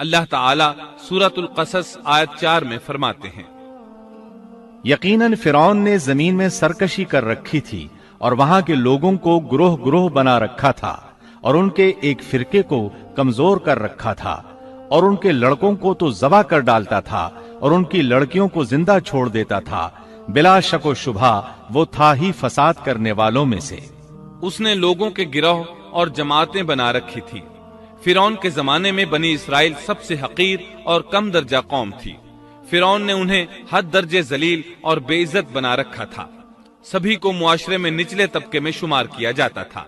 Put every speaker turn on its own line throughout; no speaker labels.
اللہ تعالیٰ سورۃ القصص آیت 4 میں فرماتے ہیں،
یقیناً فرعون نے زمین میں سرکشی کر رکھی تھی اور وہاں کے لوگوں کو گروہ گروہ بنا رکھا تھا اور ان کے ایک فرقے کو کمزور کر رکھا تھا اور ان کے لڑکوں کو تو ذبح کر ڈالتا تھا اور ان کی لڑکیوں کو زندہ چھوڑ دیتا تھا۔ بلا شک و شبہ وہ تھا ہی فساد کرنے والوں میں سے۔
اس نے لوگوں کے گروہ اور جماعتیں بنا رکھی تھی۔ فرعون کے زمانے میں بنی اسرائیل سب سے حقیر اور کم درجہ قوم تھی۔ فرعون نے انہیں حد درجے ذلیل اور بے عزت بنا رکھا تھا۔ سبھی کو معاشرے میں نچلے طبقے میں شمار کیا جاتا تھا،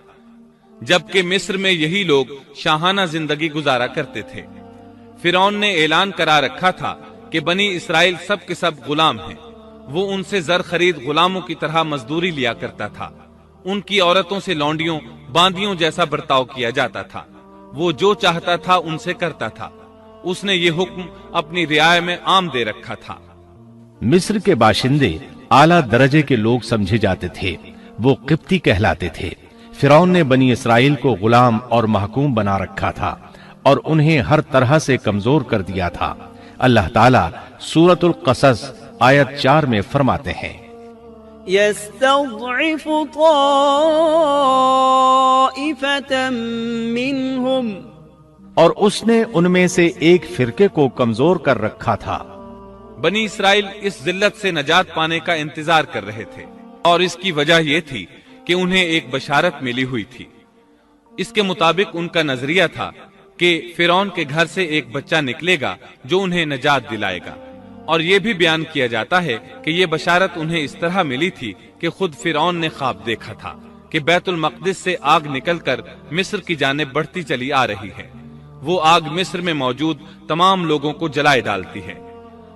جبکہ مصر میں یہی لوگ شاہانہ زندگی گزارا کرتے تھے۔ فرعون نے اعلان کرا رکھا تھا کہ بنی اسرائیل سب کے سب غلام ہیں۔ وہ ان سے زر خرید غلاموں کی طرح مزدوری لیا کرتا تھا۔ ان کی عورتوں سے لونڈیوں باندیوں جیسا برتاؤ کیا جاتا تھا۔ وہ جو چاہتا تھا ان سے کرتا تھا۔ اس نے یہ حکم اپنی رعایا میں عام دے رکھا تھا۔
مصر کے باشندے اعلیٰ درجے کے لوگ سمجھے جاتے تھے، وہ قبطی کہلاتے تھے۔ فرعون نے بنی اسرائیل کو غلام اور محکوم بنا رکھا تھا اور انہیں ہر طرح سے کمزور کر دیا تھا۔ اللہ تعالیٰ سورۃ القصص آیت 4 میں فرماتے ہیں،
يستضعف طائفة منهم،
اور اس نے ان میں سے ایک فرقے کو کمزور کر رکھا تھا۔
بنی اسرائیل اس ذلت سے نجات پانے کا انتظار کر رہے تھے، اور اس کی وجہ یہ تھی کہ انہیں ایک بشارت ملی ہوئی تھی۔ اس کے مطابق ان کا نظریہ تھا کہ فرعون کے گھر سے ایک بچہ نکلے گا جو انہیں نجات دلائے گا، اور یہ بھی بیان کیا جاتا ہے کہ یہ بشارت انہیں اس طرح ملی تھی کہ خود فرعون نے خواب دیکھا تھا کہ بیت المقدس سے آگ نکل کر مصر کی جانب بڑھتی چلی آ رہی ہے۔ وہ آگ مصر میں موجود تمام لوگوں کو جلائے ڈالتی ہے،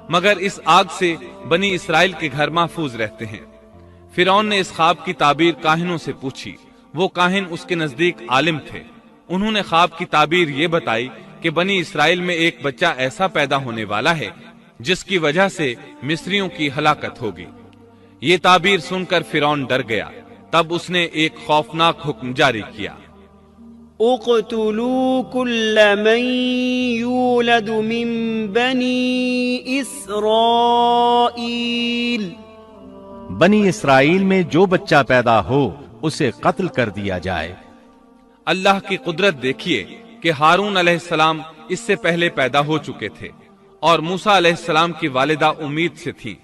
مگر اس آگ سے بنی اسرائیل کے گھر محفوظ رہتے ہیں۔ فرعون نے اس خواب کی تعبیر کاہنوں سے پوچھی۔ وہ کاہن اس کے نزدیک عالم تھے۔ انہوں نے خواب کی تعبیر یہ بتائی کہ بنی اسرائیل میں ایک بچہ ایسا پیدا ہونے والا ہے جس کی وجہ سے مصریوں کی ہلاکت ہوگی۔ یہ تعبیر سن کر فرعون ڈر گیا۔ تب اس نے ایک خوفناک حکم جاری کیا،
اقتلوا كل من يولد من بني اسرائیل،
بنی اسرائیل میں جو بچہ پیدا ہو اسے قتل کر دیا جائے۔
اللہ کی قدرت دیکھیے کہ ہارون علیہ السلام اس سے پہلے پیدا ہو چکے تھے اور موسیٰ علیہ السلام کی والدہ امید سے تھی۔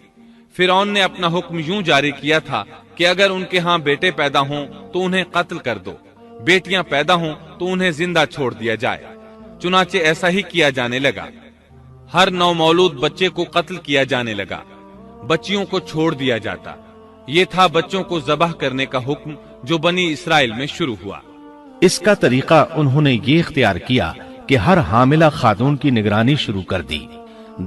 فرعون نے اپنا حکم یوں جاری کیا تھا کہ اگر ان کے ہاں بیٹے پیدا ہوں تو انہیں قتل کر دو، بیٹیاں پیدا ہوں تو انہیں زندہ چھوڑ دیا جائے۔ چنانچہ ایسا ہی کیا جانے لگا۔ ہر نومولود بچے کو قتل کیا جانے لگا، بچیوں کو چھوڑ دیا جاتا۔ یہ تھا بچوں کو ذبح کرنے کا حکم جو بنی اسرائیل میں شروع ہوا۔
اس کا طریقہ انہوں نے یہ اختیار کیا کہ ہر حاملہ خاتون کی نگرانی شروع کر دی۔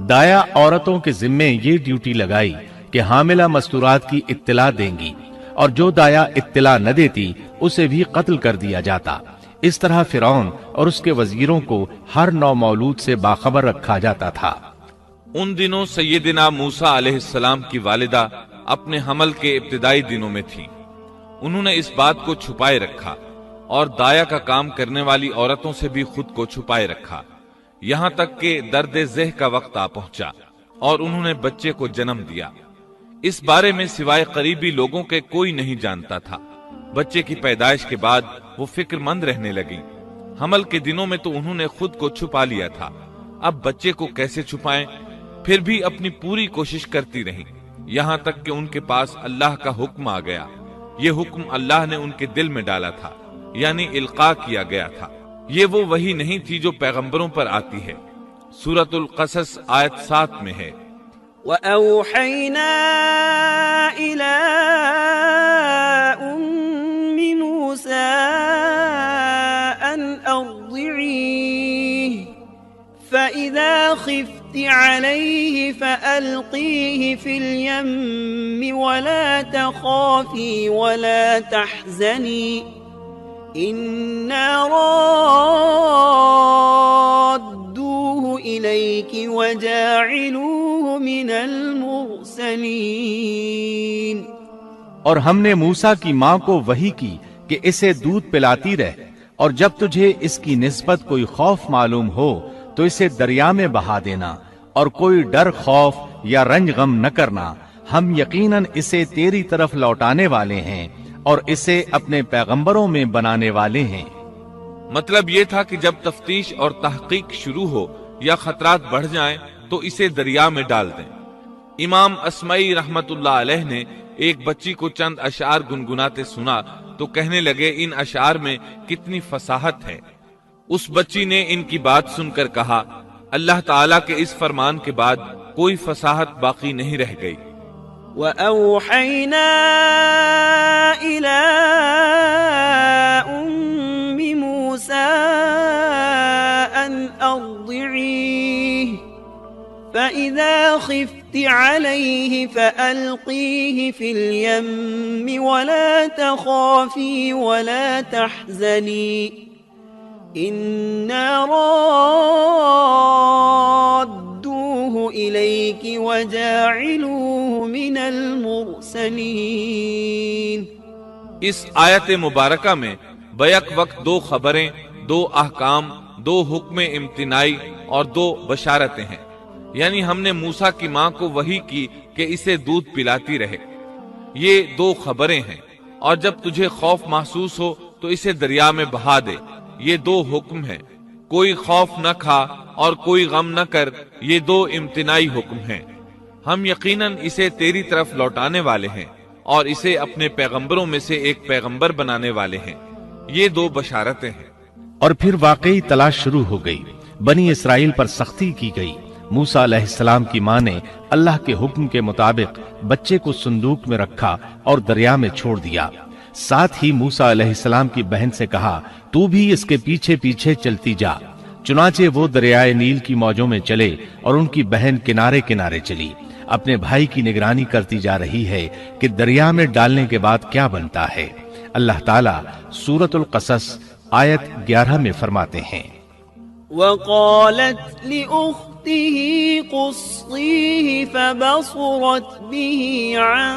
دایا عورتوں کے ذمے یہ ڈیوٹی لگائی کہ حاملہ مستورات کی اطلاع دیں گی، اور جو دایا اطلاع نہ دیتی اسے بھی قتل کر دیا جاتا۔ اس طرح فرعون اور اس کے وزیروں کو ہر نومولود سے باخبر رکھا جاتا تھا۔
ان دنوں سیدنا موسیٰ علیہ السلام کی والدہ اپنے حمل کے ابتدائی دنوں میں تھی۔ انہوں نے اس بات کو چھپائے رکھا اور دایا کا کام کرنے والی عورتوں سے بھی خود کو چھپائے رکھا، یہاں تک کہ درد ذہ کا وقت آ پہنچا اور انہوں نے بچے کو جنم دیا۔ اس بارے میں سوائے قریبی لوگوں کے کوئی نہیں جانتا تھا۔ بچے کی پیدائش کے بعد وہ فکر مند رہنے لگی۔ حمل کے دنوں میں تو انہوں نے خود کو چھپا لیا تھا، اب بچے کو کیسے چھپائیں؟ پھر بھی اپنی پوری کوشش کرتی رہیں، یہاں تک کہ ان کے پاس اللہ کا حکم آ گیا۔ یہ حکم اللہ نے ان کے دل میں ڈالا تھا، یعنی القاء کیا گیا تھا۔ یہ وہ وحی نہیں تھی جو پیغمبروں پر آتی ہے۔ سورۃ القصص آیت 7 میں ہے،
وَأَوْحَيْنَا إِلَىٰ أُمِّ مُوسَىٰ أَنْ أَرْضِعِيهِ فَإِذَا خِفْتِ عَلَيْهِ فَأَلْقِيهِ فِي الْيَمِّ وَلَا تَخَافِي وَلَا تَحْزَنِي إِنَّا رَادُّوهُ إِلَيْكِ وَجَاعِلُوهُ مِنَ الْمُرْسَلِينَ۔
اور ہم نے موسیٰ کی ماں کو وحی کی کہ اسے دودھ پلاتی رہ، اور جب تجھے اس کی نسبت کوئی خوف معلوم ہو تو اسے دریا میں بہا دینا اور کوئی ڈر خوف یا رنج غم نہ کرنا، ہم یقیناً اسے تیری طرف لوٹانے والے ہیں اور اسے اپنے پیغمبروں میں بنانے والے ہیں۔
مطلب یہ تھا کہ جب تفتیش اور تحقیق شروع ہو یا خطرات بڑھ جائیں تو اسے دریا میں ڈال دیں۔ امام اسمعی رحمت اللہ علیہ نے ایک بچی کو چند اشعار گنگناتے سنا تو کہنے لگے ان اشعار میں کتنی فصاحت ہے۔ اس بچی نے ان کی بات سن کر کہا اللہ تعالیٰ کے اس فرمان کے بعد کوئی فصاحت باقی نہیں رہ گئی۔
وَأَوْحَيْنَا إِلَىٰ أُمِّ مُوسَىٰ أَنْ أَرْضِعِيهِ فَإِذَا خِفْتِ عَلَيْهِ فَأَلْقِيهِ فِي الْيَمِّ وَلَا تَخَافِي وَلَا تَحْزَنِي إِنَّا رَادُّوهُ إِلَيْكِ وَجَاعِلُوهُ مِنَ الْمُرْسَلِينَ۔
اس آیت مبارکہ میں بیک وقت دو خبریں، دو احکام، دو حکم امتناعی اور دو بشارتیں ہیں، یعنی ہم نے موسیٰ کی ماں کو وحی کی کہ اسے دودھ پلاتی رہے، یہ دو خبریں ہیں، اور جب تجھے خوف محسوس ہو تو اسے دریا میں بہا دے، یہ دو حکم ہیں۔ کوئی خوف نہ کھا اور کوئی غم نہ کر، یہ دو امتناعی حکم ہیں۔ ہم یقیناً اسے تیری طرف لوٹانے والے ہیں اور اسے اپنے پیغمبروں میں سے ایک پیغمبر بنانے والے ہیں، یہ دو بشارتیں ہیں۔
اور پھر واقعی تلاش شروع ہو گئی، بنی اسرائیل پر سختی کی گئی۔ موسیٰ علیہ السلام کی ماں نے اللہ کے حکم کے مطابق بچے کو صندوق میں رکھا اور دریا میں چھوڑ دیا۔ ساتھ ہی موسیٰ علیہ السلام کی بہن سے کہا تو بھی اس کے پیچھے پیچھے چلتی جا۔ چنانچہ وہ دریائے نیل کی موجوں میں چلے اور ان کی بہن کنارے کنارے چلی، اپنے بھائی کی نگرانی کرتی جا رہی ہے کہ دریا میں ڈالنے کے بعد کیا بنتا ہے۔ اللہ تعالیٰ سورۃ القصص آیت 11 میں فرماتے ہیں
وقالت لأخته قصيه فبصرت به عن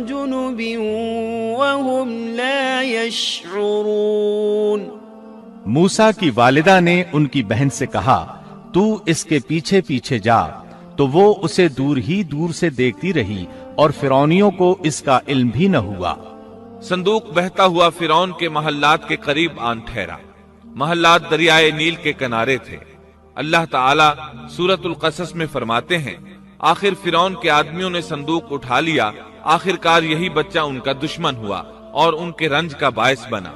جنب وهم لا يشعرون۔
موسیٰ کی والدہ نے ان کی بہن سے کہا تو اس کے پیچھے پیچھے جا، تو وہ اسے دور ہی دور سے دیکھتی رہی اور فرعونیوں کو اس کا علم بھی نہ ہوا۔
صندوق بہتا ہوا فرعون کے محلات کے قریب آن ٹھہرا۔ محلات دریائے نیل کے کنارے تھے۔ اللہ تعالیٰ سورۃ القصص میں فرماتے ہیں آخر فرعون کے آدمیوں نے صندوق اٹھا لیا، آخرکار یہی بچہ ان کا دشمن ہوا اور ان کے رنج کا باعث بنا۔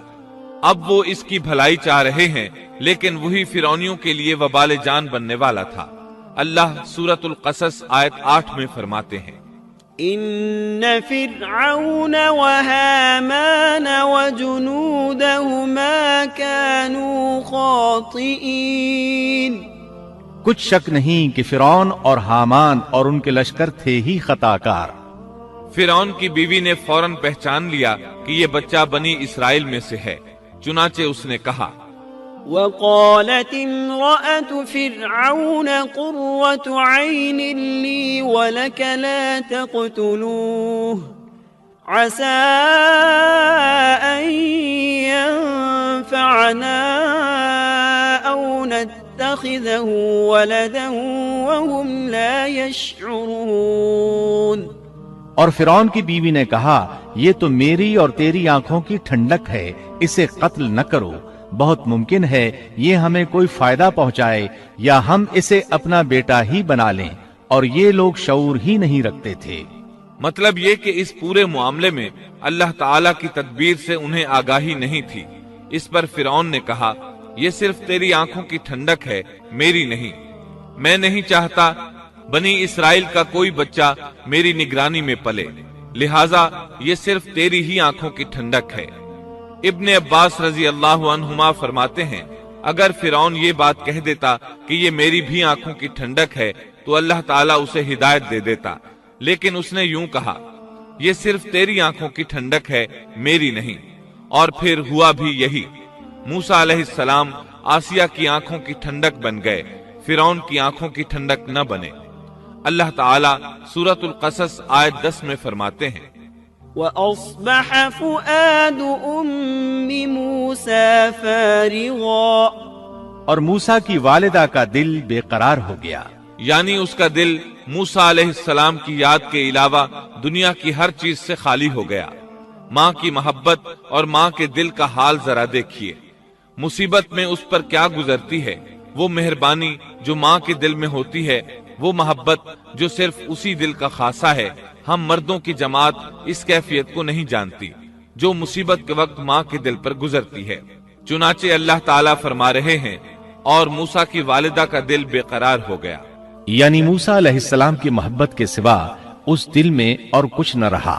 اب وہ اس کی بھلائی چاہ رہے ہیں لیکن وہی فرعونیوں کے لیے وبال جان بننے والا تھا۔ اللہ سورۃ القصص آیت 8 میں فرماتے ہیں
إن فرعون وهامان وجنودهما كانوا خاطئين۔
کچھ شک نہیں کہ فرعون اور حامان اور ان کے لشکر تھے ہی خطا کار۔
فرعون کی بیوی نے فوراً پہچان لیا کہ یہ بچہ بنی اسرائیل میں سے ہے، چنانچہ اس نے کہا
وقالت امرأة فرعون قرة عين لي ولك لا تقتلوه عسى أن ينفعنا أو نتخذه ولدا وهم لا يشعرون۔
اور فرعون کی بیوی نے کہا یہ تو میری اور تیری آنکھوں کی ٹھنڈک ہے، اسے قتل نہ کرو، بہت ممکن ہے یہ ہمیں کوئی فائدہ پہنچائے یا ہم اسے اپنا بیٹا ہی بنا لیں، اور یہ لوگ شعور ہی نہیں رکھتے تھے۔
مطلب یہ کہ اس پورے معاملے میں اللہ تعالیٰ کی تدبیر سے انہیں آگاہی نہیں تھی۔ اس پر فرعون نے کہا یہ صرف تیری آنکھوں کی ٹھنڈک ہے، میری نہیں۔ میں نہیں چاہتا بنی اسرائیل کا کوئی بچہ میری نگرانی میں پلے، لہٰذا یہ صرف تیری ہی آنکھوں کی ٹھنڈک ہے۔ ابن عباس رضی اللہ عنہما فرماتے ہیں اگر فرعون یہ بات کہہ دیتا کہ یہ میری بھی آنکھوں کی ٹھنڈک ہے تو اللہ تعالیٰ اسے ہدایت دے دیتا، لیکن اس نے یوں کہا یہ صرف تیری آنکھوں کی ٹھنڈک ہے، میری نہیں، اور پھر ہوا بھی یہی۔ موسیٰ علیہ السلام آسیہ کی آنکھوں کی ٹھنڈک بن گئے، فرعون کی آنکھوں کی ٹھنڈک نہ بنے۔ اللہ تعالیٰ سورۃ القصص آیت 10 میں فرماتے ہیں
وَأَصْبَحَ فُؤَادُ أُمِّ مُوسَى فَارِغًا
اور موسیٰ کی والدہ کا دل بے قرار ہو گیا،
یعنی اس کا دل موسیٰ علیہ السلام کی یاد کے علاوہ دنیا کی ہر چیز سے خالی ہو گیا۔ ماں کی محبت اور ماں کے دل کا حال ذرا دیکھیے، مصیبت میں اس پر کیا گزرتی ہے۔ وہ مہربانی جو ماں کے دل میں ہوتی ہے، وہ محبت جو صرف اسی دل کا خاصہ ہے، ہم مردوں کی جماعت اس کیفیت کو نہیں جانتی جو مصیبت کے وقت ماں کے دل پر گزرتی ہے۔ چنانچہ اللہ تعالیٰ فرما رہے ہیں اور موسیٰ کی والدہ کا دل بے قرار ہو گیا،
یعنی موسیٰ علیہ السلام کی محبت کے سوا اس دل میں اور کچھ نہ رہا۔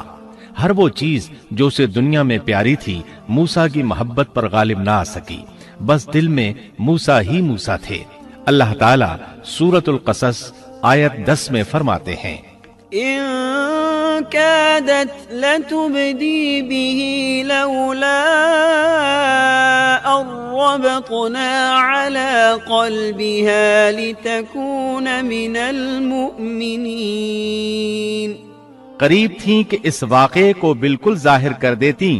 ہر وہ چیز جو اسے دنیا میں پیاری تھی موسیٰ کی محبت پر غالب نہ آ سکی، بس دل میں موسیٰ ہی موسیٰ تھے۔ اللہ تعالیٰ سورۃ القصص آیت 10 میں فرماتے ہیں،
إن كادت لتبدي به لولا أن ربطنا على قلبها لتكون من المؤمنين۔
قریب تھیں کہ اس واقعے کو بالکل ظاہر کر دیتی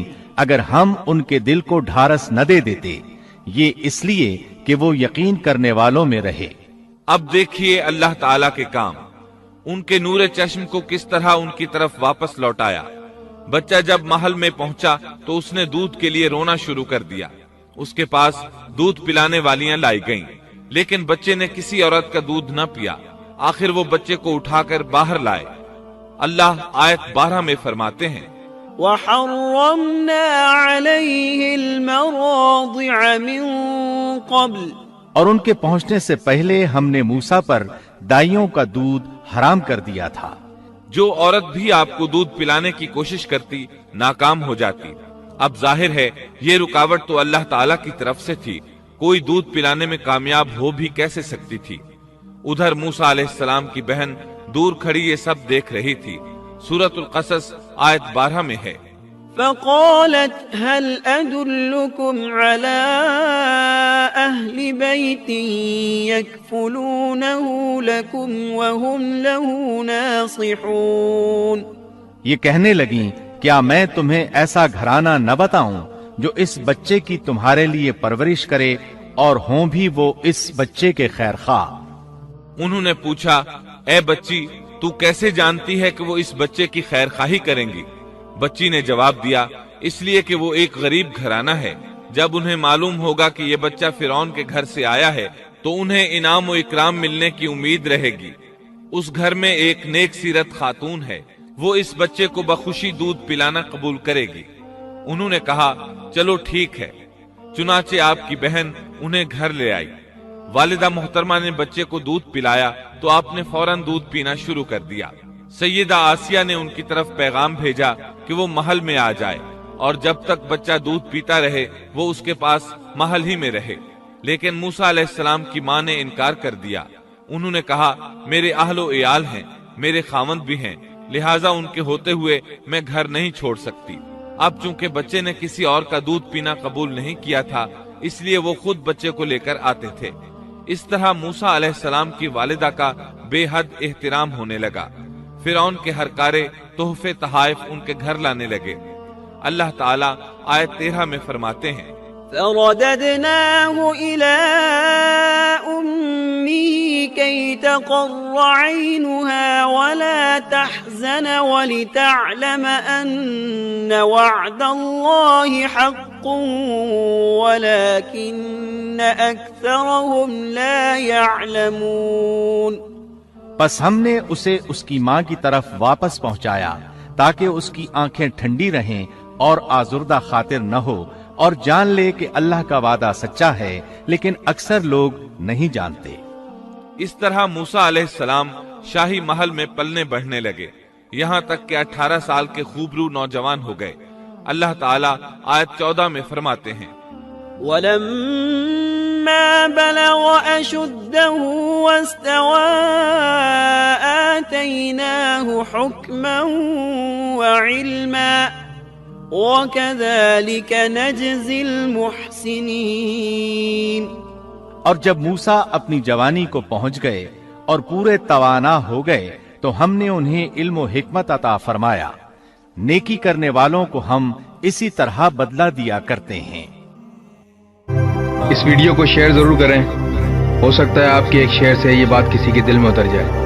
اگر ہم ان کے دل کو ڈھارس نہ دے دیتے، یہ اس لیے کہ وہ یقین کرنے والوں میں رہے۔
اب دیکھیے اللہ تعالیٰ کے کام، ان کے نور چشم کو کس طرح ان کی طرف واپس لوٹایا۔ بچہ جب محل میں پہنچا تو اس نے دودھ کے لیے رونا شروع کر دیا۔ اس کے پاس دودھ پلانے والیاں لائی گئیں، لیکن بچے نے کسی عورت کا دودھ نہ پیا۔ آخر وہ بچے کو اٹھا کر باہر لائے۔ اللہ آیت 12 میں فرماتے ہیں،
وحرمنا عليه المراضع من قبل،
اور ان کے پہنچنے سے پہلے ہم نے موسیٰ پر دائیوں کا دودھ حرام کر دیا تھا۔
جو عورت بھی آپ کو دودھ پلانے کی کوشش کرتی ناکام ہو جاتی۔ اب ظاہر ہے یہ رکاوٹ تو اللہ تعالیٰ کی طرف سے تھی، کوئی دودھ پلانے میں کامیاب ہو بھی کیسے سکتی تھی۔ ادھر موسیٰ علیہ السلام کی بہن دور کھڑی یہ سب دیکھ رہی تھی۔ سورۃ القصص آیت 12 میں ہے،
فقالت هل أدلكم على أهل بيت يكفلونه لكم وهم له ناصحون۔
یہ کہنے لگیں، کیا میں تمہیں ایسا گھرانہ نہ بتاؤں جو اس بچے کی تمہارے لیے پرورش کرے اور ہوں بھی وہ اس بچے کے خیر خواہ۔
انہوں نے پوچھا، اے بچی تو کیسے جانتی ہے کہ وہ اس بچے کی خیر خواہی کریں گی؟ بچی نے جواب دیا، اس لیے کہ وہ ایک غریب گھرانہ ہے۔ جب انہیں معلوم ہوگا کہ یہ بچہ فرعون کے گھر سے آیا ہے تو انہیں انعام و اکرام ملنے کی امید رہے گی۔ اس گھر میں ایک نیک سیرت خاتون ہے، وہ اس بچے کو بخوشی دودھ پلانا قبول کرے گی۔ انہوں نے کہا، چلو ٹھیک ہے۔ چنانچہ آپ کی بہن انہیں گھر لے آئی۔ والدہ محترمہ نے بچے کو دودھ پلایا تو آپ نے فوراً دودھ پینا شروع کر دیا۔ سیدہ آسیہ نے ان کی طرف پیغام بھیجا کہ وہ محل میں آ جائے اور جب تک بچہ دودھ پیتا رہے وہ اس کے پاس محل ہی میں رہے، لیکن موسیٰ علیہ السلام کی ماں نے انکار کر دیا۔ انہوں نے کہا، میرے اہل و عیال ہیں، میرے خاوند بھی ہیں، لہٰذا ان کے ہوتے ہوئے میں گھر نہیں چھوڑ سکتی۔ اب چونکہ بچے نے کسی اور کا دودھ پینا قبول نہیں کیا تھا اس لیے وہ خود بچے کو لے کر آتے تھے۔ اس طرح موسیٰ علیہ السلام کی والدہ کا بے حد احترام ہونے لگا۔ فرعون کے ہر کارے تحفے تحائف ان کے گھر لانے لگے۔ اللہ تعالیٰ آیت 13 میں فرماتے ہیں،
فرددناه إلى أمه كي تقر عينها ولا تحزن ولتعلم أن وعد الله حق ولكن أكثرهم لا يعلمون۔
پس ہم نے اسے اس کی ماں کی طرف واپس پہنچایا تاکہ اس کی آنکھیں ٹھنڈی رہیں اور آزردہ خاطر نہ ہو، اور جان لے کہ اللہ کا وعدہ سچا ہے لیکن اکثر لوگ نہیں جانتے۔
اس طرح موسیٰ علیہ السلام شاہی محل میں پلنے بڑھنے لگے، یہاں تک کہ 18 سال کے خوبرو نوجوان ہو گئے۔ اللہ تعالیٰ آیت 14 میں فرماتے ہیں،
وَلَمَّا بَلَغَ أَشُدَّهُ وَاسْتَوَى آتَيْنَاهُ حُكْمًا وَعِلْمًا وَكَذَلِكَ نَجْزِي الْمُحْسِنِينَ۔
اور جب موسیٰ اپنی جوانی کو پہنچ گئے اور پورے توانا ہو گئے تو ہم نے انہیں علم و حکمت عطا فرمایا، نیکی کرنے والوں کو ہم اسی طرح بدلہ دیا کرتے ہیں۔
اس ویڈیو کو شیئر ضرور کریں، ہو سکتا ہے آپ کے ایک شیئر سے یہ بات کسی کے دل میں اتر جائے۔